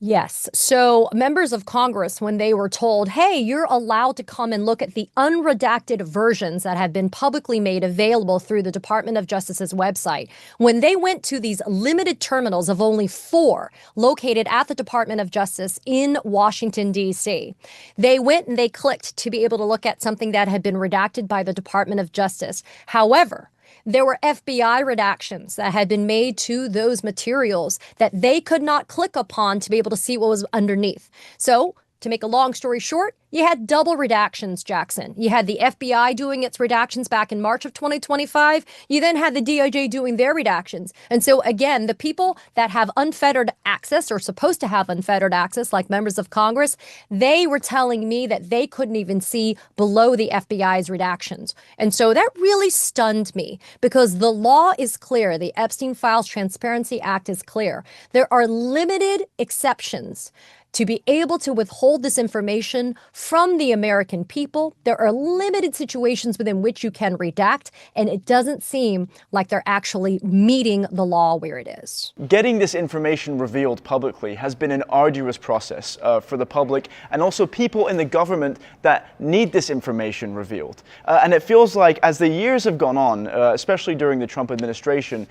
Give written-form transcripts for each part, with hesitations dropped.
Yes. So members of Congress, when they were told, hey, you're allowed to come and look at the unredacted versions that have been publicly made available through the Department of Justice's website, when they went to these limited terminals of only four located at the Department of Justice in Washington, D.C., they went and they clicked to be able to look at something that had been redacted by the Department of Justice. However, there were FBI redactions that had been made to those materials that they could not click upon to be able to see what was underneath. So, to make a long story short, you had double redactions, Jackson. You had the FBI doing its redactions back in March of 2025. You then had the DOJ doing their redactions. And so, again, the people that have unfettered access or supposed to have unfettered access, like members of Congress, they were telling me that they couldn't even see below the FBI's redactions. And so that really stunned me because the law is clear. The Epstein Files Transparency Act is clear. There are limited exceptions to be able to withhold this information from the American people. There are limited situations within which you can redact, and it doesn't seem like they're actually meeting the law where it is. Getting this information revealed publicly has been an arduous process for the public and also people in the government that need this information revealed. And it feels like as the years have gone on, especially during the Trump administration,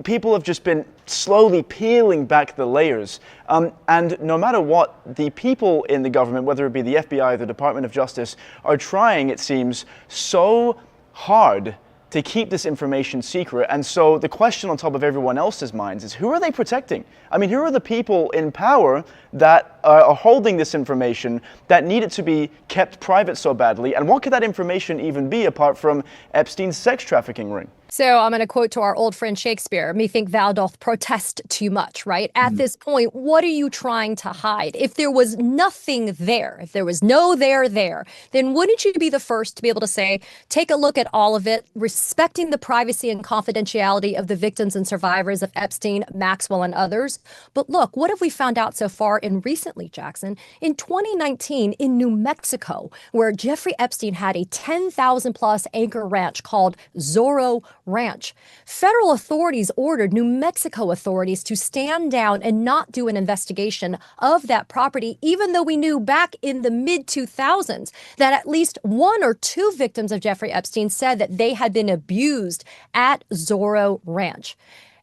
people have just been slowly peeling back the layers. And no matter what, the people in the government, whether it be the FBI or the Department of Justice, are trying, it seems, so hard to keep this information secret. And so the question on top of everyone else's minds is, who are they protecting? I mean, who are the people in power that are holding this information that need it to be kept private so badly? And what could that information even be apart from Epstein's sex trafficking ring? So I'm going to quote to our old friend Shakespeare, "Methink thou doth protest too much," right? At this point, what are you trying to hide? If there was nothing there, if there was no there, then wouldn't you be the first to be able to say, take a look at all of it, respecting the privacy and confidentiality of the victims and survivors of Epstein, Maxwell, and others? But look, what have we found out so far and recently, Jackson? In 2019, in New Mexico, where Jeffrey Epstein had a 10,000 plus acre ranch called Zorro Ranch, federal authorities ordered New Mexico authorities to stand down and not do an investigation of that property, even though we knew back in the mid-2000s that at least one or two victims of Jeffrey Epstein said that they had been abused at Zorro Ranch.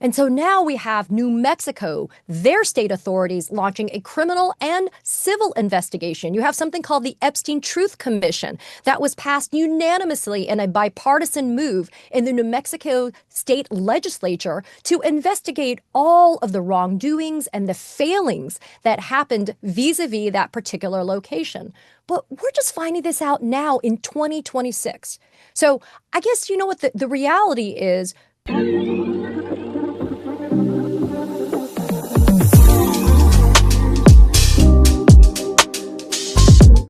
And so now we have New Mexico, their state authorities launching a criminal and civil investigation. You have something called the Epstein Truth Commission that was passed unanimously in a bipartisan move in the New Mexico state legislature to investigate all of the wrongdoings and the failings that happened vis-a-vis that particular location. But we're just finding this out now in 2026. So I guess you know what the reality is.